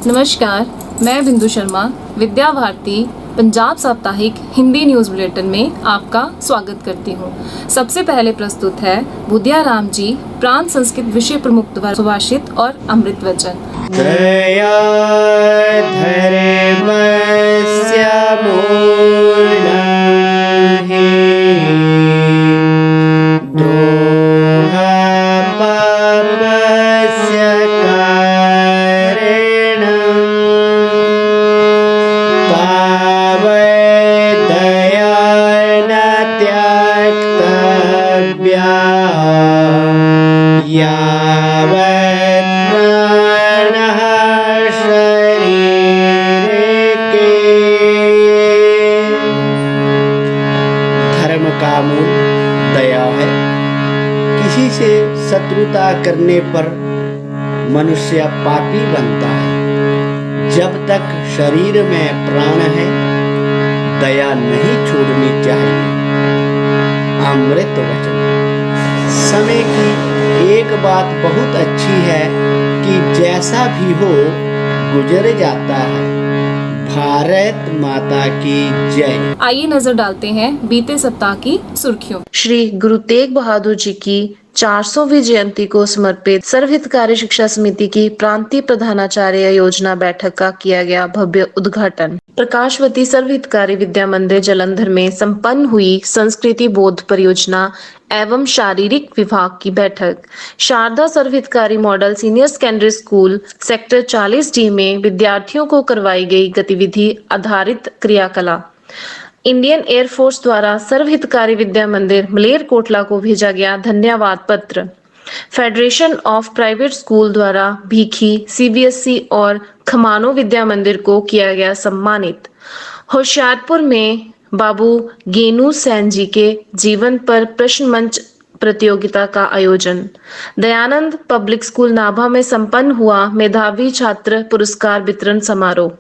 नमस्कार, मैं बिंदु शर्मा विद्या भारती पंजाब साप्ताहिक हिंदी न्यूज़ बुलेटिन में आपका स्वागत करती हूँ। सबसे पहले प्रस्तुत है बुधिया राम जी प्रांत संस्कृत विषय प्रमुख द्वारा सुभाषित और अमृत वचन। दया धर्मस्य मूलहि द्रोहपापस्य कारणं तावद्दया न त्यक्तव्या यावत् प्राणः शरीरे के। धर्म का मूल दया है। किसी से शत्रुता करने पर मनुष्य पापी बनता है। जब तक शरीर में प्राण है दया नहीं छोड़नी चाहिए। अमृत वचन। समय की एक बात बहुत अच्छी है कि जैसा भी हो गुजर जाता है। भारत माता की जय। आइए नजर डालते हैं बीते सप्ताह की सुर्खियों। श्री गुरु तेग बहादुर जी की 400वीं जयंती को समर्पित सर्वहितकारी शिक्षा समिति की प्रांतीय प्रधानाचार्य योजना बैठक का किया गया भव्य उद्घाटन। प्रकाशवती सर्वहितकारी विद्या मंदिर जालंधर में संपन्न हुई संस्कृति बोध परियोजना एवं शारीरिक विभाग की बैठक। Sharda Sarvhitkari model senior secondary school sector 40D में विद्यार्थियों को करवाई गई गतिविधि आधारित क्रियाकला। इंडियन एयरफोर्स द्वारा सर्वहितकारी विद्या मंदिर मलेरकोटला को भेजा गया धन्यवाद पत्र। फेडरेशन ऑफ प्राइवेट स्कूल द्वारा भीखी CBSE और खमानो विद्या मंदिर को किया गया सम्मानित। होशियारपुर में बाबू गेनू सैन जी के जीवन पर प्रश्न मंच प्रतियोगिता का आयोजन। दयानंद पब्लिक स्कूल नाभा में संपन्न हुआ मेधावी छात्र पुरस्कार वितरण समारोह।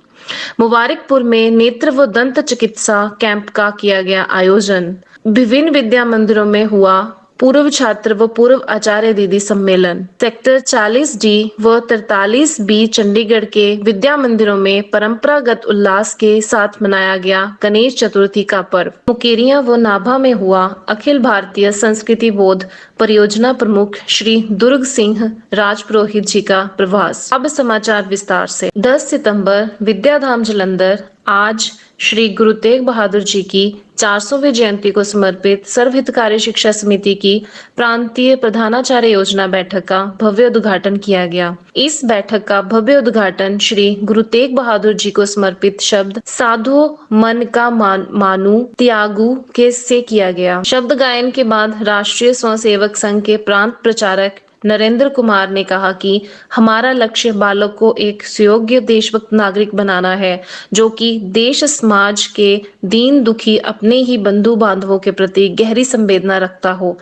मुबारकपुर में नेत्र व दंत चिकित्सा कैंप का किया गया आयोजन। विभिन्न विद्या मंदिरों में हुआ पूर्व छात्र व पूर्व आचार्य दीदी सम्मेलन। सेक्टर 40D व 43B चंडीगढ़ के विद्या मंदिरों में परंपरागत उल्लास के साथ मनाया गया गणेश चतुर्थी का पर्व। मुकेरिया व नाभा में हुआ अखिल भारतीय संस्कृति बोध परियोजना प्रमुख श्री दुर्ग सिंह राजपुरोहित जी का प्रवास। अब समाचार विस्तार से। 10 सितंबर विद्याधाम जालंधर आज श्री गुरु तेग बहादुर जी की 400वीं जयंती को समर्पित सर्वहितकारी शिक्षा समिति की प्रांतीय प्रधानाचार्य योजना बैठक का भव्य उद्घाटन किया गया। इस बैठक का भव्य उद्घाटन श्री गुरु तेग बहादुर जी को समर्पित शब्द साधो मन का मानू त्यागू के से किया गया। शब्द गायन के बाद राष्ट्रीय स्वयंसेवक संघ के प्रांत प्रचारक नरेंद्र कुमार ने कहा कि हमारा लक्ष्य बालक को एक सुयोग्य देशभक्त नागरिक बनाना है जो कि देश समाज के दीन दुखी अपने ही बंधु बांधवों के प्रति गहरी संवेदना रखता हो।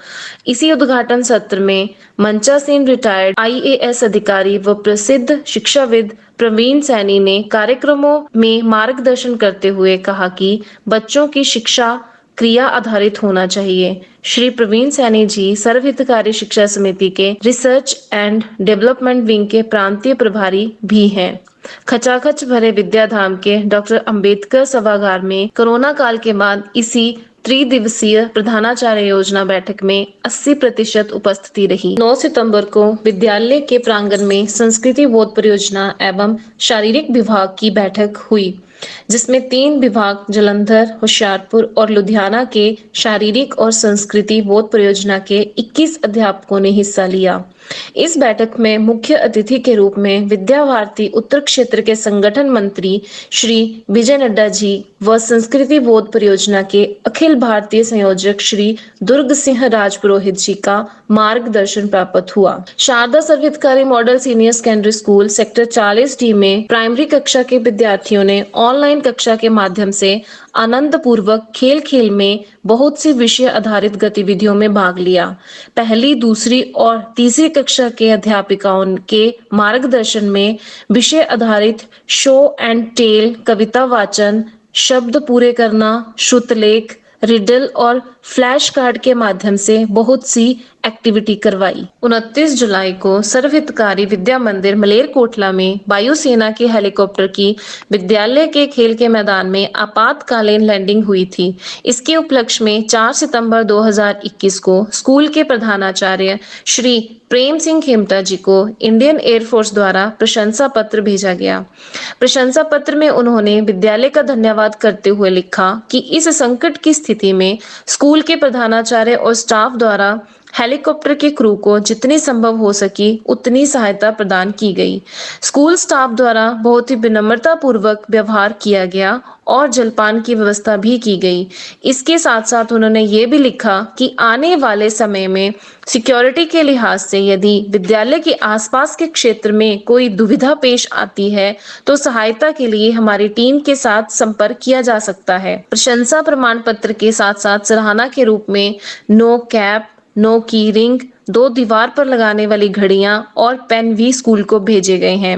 इसी उद्घाटन सत्र में मंचासीन रिटायर्ड IAS अधिकारी व प्रसिद्ध शिक्षाविद प्रवीण सैनी ने कार्यक्रमों में मार्गदर्शन करते हुए कहा कि बच्चों की शिक्षा क्रिया आधारित होना चाहिए। श्री प्रवीण सैनी जी सर्वहितकारी शिक्षा समिति के रिसर्च एंड डेवलपमेंट विंग के प्रांतीय प्रभारी भी हैं। खचाखच भरे विद्याधाम के डॉक्टर अंबेडकर सभागार में कोरोना काल के बाद इसी त्रिदिवसीय प्रधानाचार्य योजना बैठक में 80% उपस्थिति रही। 9 सितंबर को विद्यालय के प्रांगण में संस्कृति बोध परियोजना एवं शारीरिक विभाग की बैठक हुई जिसमें 3 विभाग जालंधर, होशियारपुर और लुधियाना के शारीरिक और संस्कृति बोध परियोजना के 21 अध्यापकों ने हिस्सा लिया। इस बैठक में मुख्य अतिथि के रूप में विद्या भारती उत्तर क्षेत्र के संगठन मंत्री श्री विजय नड्डा जी व संस्कृति बोध परियोजना के अखिल भारतीय संयोजक श्री दुर्ग सिंह राजपुरोहित जी का मार्गदर्शन प्राप्त हुआ। Sharda Sarvhitkari model senior secondary school sector 40D में प्राइमरी कक्षा के विद्यार्थियों ने ऑनलाइन कक्षा के माध्यम से आनंद पूर्वक खेल खेल में बहुत सी विषय आधारित गतिविधियों में भाग लिया। पहली, दूसरी और तीसरी कक्षा के अध्यापिकाओं के मार्गदर्शन में विषय आधारित शो एंड टेल, कविता वाचन, शब्द पूरे करना, श्रुतलेख, रिडल और फ्लैश कार्ड के माध्यम से बहुत सी एक्टिविटी करवाई। 29 जुलाई को सर्वहितकारी विद्या मंदिर मलेरकोटला में वायुसेना के हेलीकॉप्टर की विद्यालय के खेल के मैदान में आपातकालीन लैंडिंग हुई थी। इसके उपलक्ष्य में 4 सितंबर 2021 को स्कूल के प्रधानाचार्य श्री प्रेम सिंह खेमटा जी को इंडियन एयरफोर्स द्वारा प्रशंसा पत्र भेजा गया। प्रशंसा पत्र में उन्होंने विद्यालय का धन्यवाद करते हुए लिखा कि इस संकट की स्थिति में स्कूल के प्रधानाचार्य और स्टाफ द्वारा हेलीकॉप्टर के क्रू को जितनी संभव हो सकी उतनी सहायता प्रदान की गई। स्कूल स्टाफ द्वारा बहुत ही विनम्रता पूर्वक व्यवहार किया गया और जलपान की व्यवस्था भी की गई। इसके साथ साथ उन्होंने ये भी लिखा कि आने वाले समय में सिक्योरिटी के लिहाज से यदि विद्यालय के आसपास के क्षेत्र में कोई दुविधा पेश आती है तो सहायता के लिए हमारी टीम के साथ संपर्क किया जा सकता है। प्रशंसा प्रमाण पत्र के साथ साथ सराहना के रूप में नो कैप, नो की रिंग, 2 दीवार पर लगाने वाली घड़ियां और पेन भी स्कूल को भेजे गए हैं।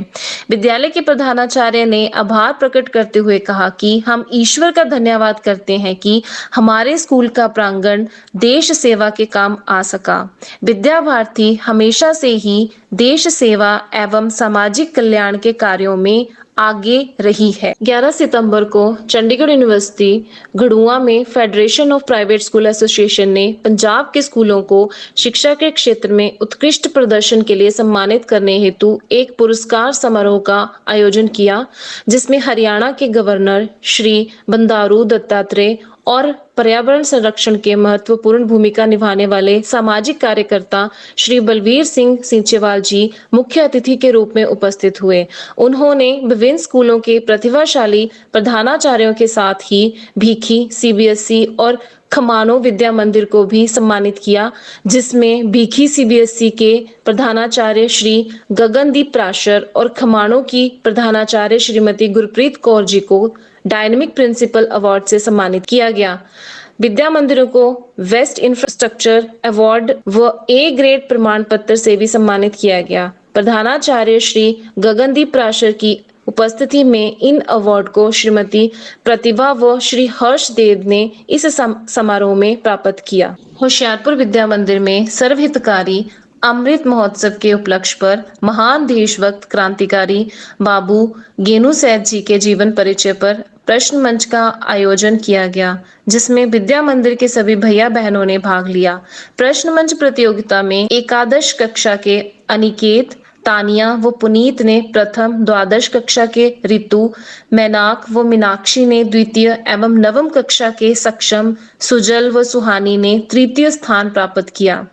विद्यालय के प्रधानाचार्य ने आभार प्रकट करते हुए कहा कि हम ईश्वर का धन्यवाद करते हैं कि हमारे स्कूल का प्रांगण देश सेवा के काम आ सका। विद्या भारती हमेशा से ही देश सेवा एवं सामाजिक कल्याण के कार्यों में आगे रही है। 11 सितंबर को चंडीगढ़ यूनिवर्सिटी घड़ुआ में federation of private school association ने पंजाब के स्कूलों को शिक्षा के क्षेत्र में उत्कृष्ट प्रदर्शन के लिए सम्मानित करने हेतु एक पुरस्कार समारोह का आयोजन किया, जिसमें हरियाणा के गवर्नर श्री बंडारू दत्तात्रेय और पर्यावरण संरक्षण के महत्वपूर्ण भूमिका निभाने वाले सामाजिक कार्यकर्ता श्री बलवीर सिंह सींचेवाल जी मुख्य अतिथि के रूप में उपस्थित हुए। उन्होंने विभिन्न स्कूलों के प्रतिभाशाली प्रधानाचार्यों के साथ ही भीखी, सीबीएसई और खमानो विद्या मंदिर को भी सम्मानित किया, जिसमें भीखी सीबीएसई के प्रधानाचार्य श्री गगनदीप प्राशर और खमानो की प्रधानाचार्य श्रीमती गुरप्रीत कौर जी को डायनेमिक प्रिंसिपल अवार्ड से सम्मानित किया गया। विद्या मंदिरों को वेस्ट इंफ्रास्ट्रक्चर अवार्ड व ए ग्रेड प्रमाण पत्र से भी सम्मानित किया गया। प्रधानाचार्य श्री गगनदीप प्राशर की उपस्थिति में इन अवार्ड को श्रीमती प्रतिभा व श्री हर्षदेव ने इस समारोह में प्राप्त किया। होशियारपुर विद्या मंदिर में सर्वहितकारी अमृत महोत्सव के उपलक्ष्य पर महान देशभक्त क्रांतिकारी बाबू गेनू सैद जी के जीवन परिचय पर प्रश्न मंच का आयोजन किया गया, जिसमें विद्या मंदिर के सभी भैया बहनों ने भाग लिया। प्रश्न मंच प्रतियोगिता में एकादश कक्षा के अनिकेत, तानिया व पुनीत ने प्रथम, द्वादश कक्षा के ऋतु, मैनाक व मीनाक्षी ने द्वितीय एवं नवम कक्षा के सक्षम, सुजल व सुहानी ने तृतीय स्थान प्राप्त किया।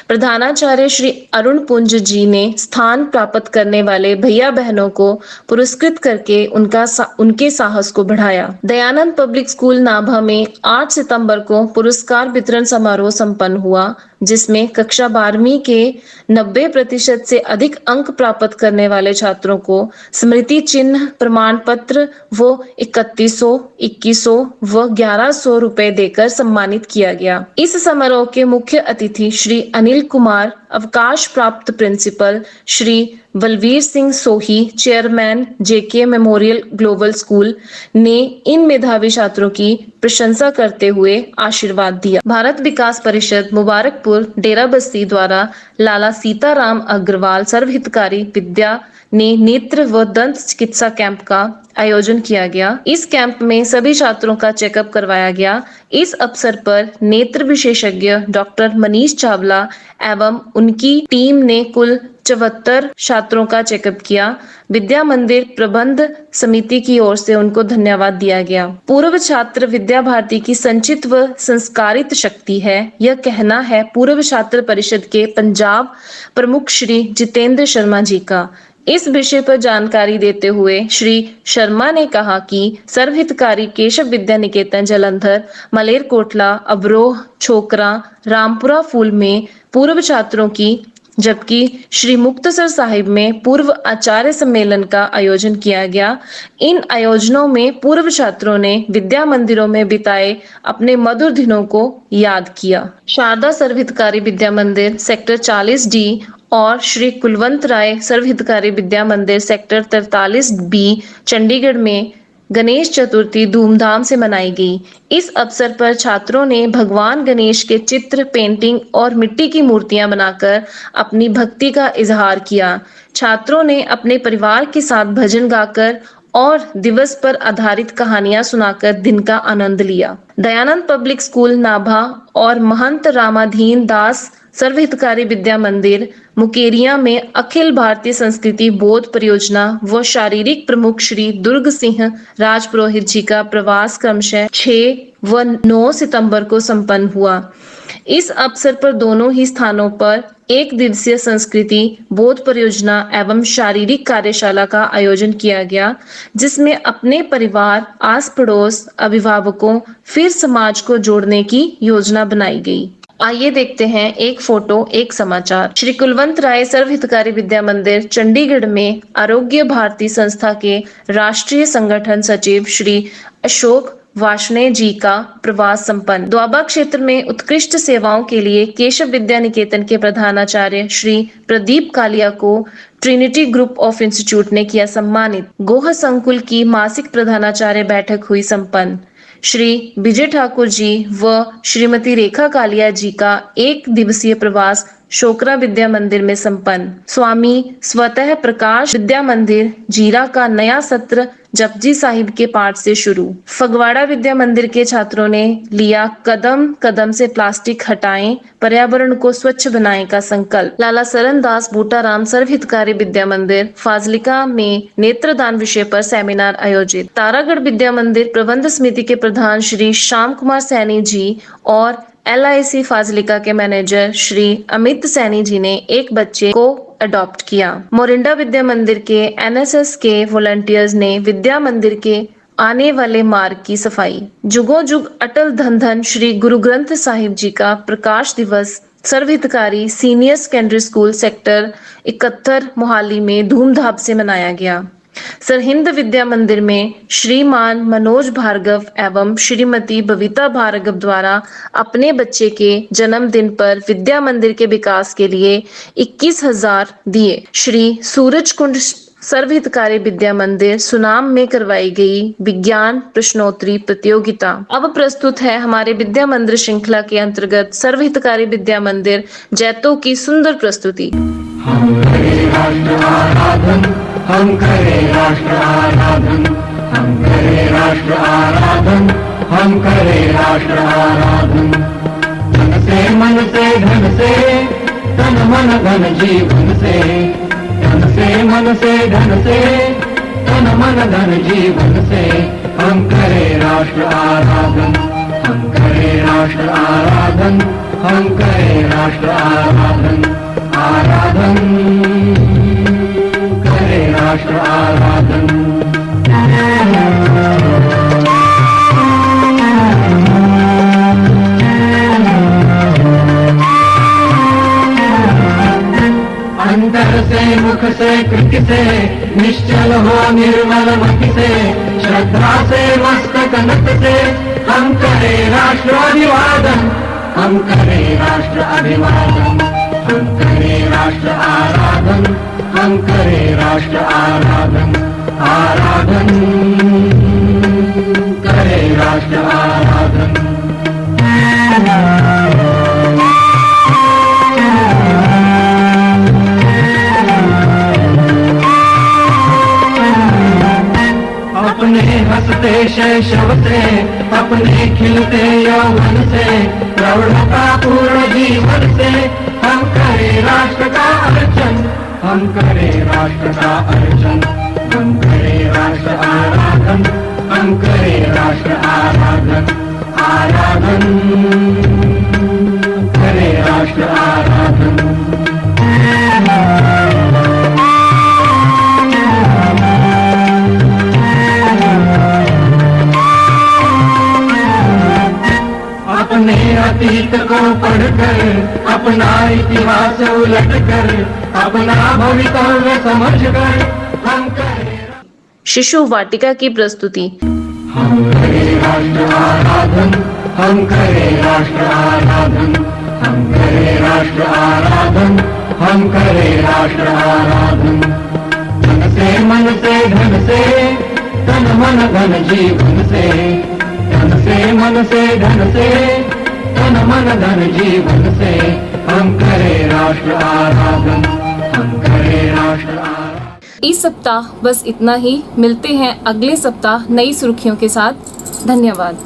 प्रधानाचार्य श्री अरुण पुंज जी ने स्थान प्राप्त करने वाले भैया बहनों को पुरस्कृत करके उनके साहस को बढ़ाया। दयानंद पब्लिक स्कूल नाभा में 8 सितंबर को पुरस्कार वितरण समारोह संपन्न हुआ, जिसमें कक्षा 12वीं के 90% से अधिक अंक प्राप्त करने वाले छात्रों को स्मृति चिन्ह, प्रमाण पत्र वो 3100, 2100 व 1100 रुपए देकर सम्मानित किया गया। इस समारोह के मुख्य अतिथि श्री अनिल कुमार, अवकाश प्राप्त प्रिंसिपल श्री बलवीर सिंह सोही, चेयरमैन जेके मेमोरियल ग्लोबल स्कूल ने इन मेधावी छात्रों की प्रशंसा करते हुए आशीर्वाद दिया। भारत विकास परिषद मुबारकपुर डेरा बस्ती द्वारा लाला सीताराम अग्रवाल सर्वहितकारी विद्या ने नेत्र व दंत चिकित्सा कैंप का आयोजन किया गया। इस कैंप में सभी छात्रों का चेकअप करवाया गया। इस अवसर पर नेत्र विशेषज्ञ डॉक्टर मनीष चावला एवं उनकी टीम ने कुल 74 छात्रों का चेकअप किया। विद्या मंदिर प्रबंध समिति की ओर से उनको धन्यवाद दिया गया। पूर्व छात्र विद्या भारती की संचित व संस्कारित शक्ति है, यह कहना है पूर्व छात्र परिषद के पंजाब प्रमुख श्री जितेंद्र शर्मा जी का। इस विषय पर जानकारी देते हुए श्री शर्मा ने कहा कि सर्वहितकारी केशव विद्या निकेतन जालंधर, मलेरकोटला, अबरोह, छोकरा, रामपुरा फूल में पूर्व छात्रों की, जबकि श्री मुक्तसर साहिब में पूर्व आचार्य सम्मेलन का आयोजन किया गया। इन आयोजनों में पूर्व छात्रों ने विद्या मंदिरों में बिताए अपने मधुर दिनों को याद किया। शारदा सर्वहितकारी विद्या मंदिर सेक्टर 40D और श्री कुलवंत राय सर्वहितकारी विद्या मंदिर सेक्टर 43B चंडीगढ़ में गणेश चतुर्थी धूमधाम से मनाई गई। इस अवसर पर छात्रों ने भगवान गणेश के चित्र, पेंटिंग और मिट्टी की मूर्तियां बनाकर अपनी भक्ति का इजहार किया। छात्रों ने अपने परिवार के साथ भजन गाकर और दिवस पर आधारित कहानियां सुनाकर दिन का आनंद लिया। दयानंद पब्लिक स्कूल नाभा और महंत रामाधीन दास सर्वहितकारी विद्या मंदिर मुकेरिया में अखिल भारतीय संस्कृति बोध परियोजना व शारीरिक प्रमुख श्री दुर्ग सिंह राजपुरोहित जी का प्रवास क्रमशः 6 व 9 सितंबर को संपन्न हुआ। इस अवसर पर दोनों ही स्थानों पर एक दिवसीय संस्कृति बोध परियोजना एवं शारीरिक कार्यशाला का आयोजन किया गया, जिसमें अपने परिवार, आस पड़ोस, अभिभावकों फिर समाज को जोड़ने की योजना बनाई गई। आइए देखते हैं एक फोटो एक समाचार। श्री कुलवंत राय सर्वहितकारी विद्या मंदिर चंडीगढ़ में आरोग्य भारती संस्था के राष्ट्रीय संगठन सचिव श्री अशोक वार्ष्णेय जी का प्रवास संपन्न। द्वाबा क्षेत्र में उत्कृष्ट सेवाओं के लिए केशव विद्या निकेतन के प्रधानाचार्य श्री प्रदीप कालिया को ट्रिनिटी ग्रुप ऑफ इंस्टीट्यूट ने किया सम्मानित। गोह संकुल की मासिक प्रधानाचार्य बैठक हुई संपन्न। श्री विजय ठाकुर जी व श्रीमती रेखा कालिया जी का एक दिवसीय प्रवास शोकरा विद्या मंदिर में संपन्न। स्वामी स्वतः प्रकाश विद्या मंदिर जीरा का नया सत्र जपजी साहिब के पाठ से शुरू। फगवाड़ा विद्या मंदिर के छात्रों ने लिया कदम कदम से प्लास्टिक हटाएं, पर्यावरण को स्वच्छ बनाएं का संकल्प। लाला सरन दास बूटाराम सर्वहितकारी विद्या मंदिर फाजिलिका में नेत्रदान विषय पर सेमिनार आयोजित। तारागढ़ विद्या मंदिर प्रबंध समिति के प्रधान श्री श्याम कुमार सैनी जी और LIC फाजिलिका के मैनेजर श्री अमित सैनी जी ने एक बच्चे को अडॉप्ट किया। मोरिंडा विद्या मंदिर के NSS के वॉलंटियर्स ने विद्या मंदिर के आने वाले मार्ग की सफाई। जुगों जुग अटल धन धन श्री गुरु ग्रंथ साहिब जी का प्रकाश दिवस Sarvhitkari senior secondary school sector 71 Mohali में धूमधाम से मनाया गया। सरहिंद विद्या मंदिर में श्रीमान मनोज भार्गव एवं श्रीमती बबीता भार्गव द्वारा अपने बच्चे के जन्मदिन पर विद्या मंदिर के विकास के लिए 21,000 दिए। श्री सूरज कुंड सर्वहितकारी विद्या मंदिर सुनाम में करवाई गई विज्ञान प्रश्नोत्तरी प्रतियोगिता। अब प्रस्तुत है हमारे विद्या मंदिर श्रृंखला के अंतर्गत सर्वहितकारी विद्या मंदिर जैतो की सुंदर प्रस्तुति। हम करें राष्ट्र आराधन, हम करें राष्ट्र आराधन, हम करें राष्ट्र आराधन, हम करें राष्ट्र आराधन। धन से मन से धन से तन मन धन जीवन से, धन से मन से धन से तन मन धन जीवन से हम करें राष्ट्र आराधन, हम करें राष्ट्र आराधन, हम करें राष्ट्र आराधन। आराधन करें राष्ट्र आराधन। अंतर से मुख से कृत से निश्चल हो निर्मल मति से, श्रद्धा से मस्तक नत से हम करें राष्ट्र अभिवादन, हम करें राष्ट्र अभिवादन, हम करें राष्ट्र आराधन, हम करें राष्ट्र आराधन। आराधन करें राष्ट्र आराधन। अपने हंसते शैशव से, अपने खिलते यौवन से, प्रौढ़ता पूर्ण जीवन से हम करें राष्ट्र का अर्चन, हम करें राष्ट्र का अर्चन, हम करें राष्ट्र आराधन, हम करें राष्ट्र आराधन। आराधन करें राष्ट्र आराधन। अपने अतीत को पढ़कर, अपना इतिहास उलट कर, अपना भवितव्य समझ कर हम करें। शिशु वाटिका की प्रस्तुति। हम करें राष्ट्र आराधन, हम करें राष्ट्र आराधन, हम करें राष्ट्र आराधन, हम करें राष्ट्र आराधन। धन से मन से धन से तन मन धन जीवन से, धन से मन से धन से, तन मन धन जीवन से, हम करें राष्ट्र आराधन, हम करें राष्ट्र आराधन। इस सप्ताह बस इतना ही। मिलते हैं अगले सप्ताह नई सुर्खियों के साथ। धन्यवाद।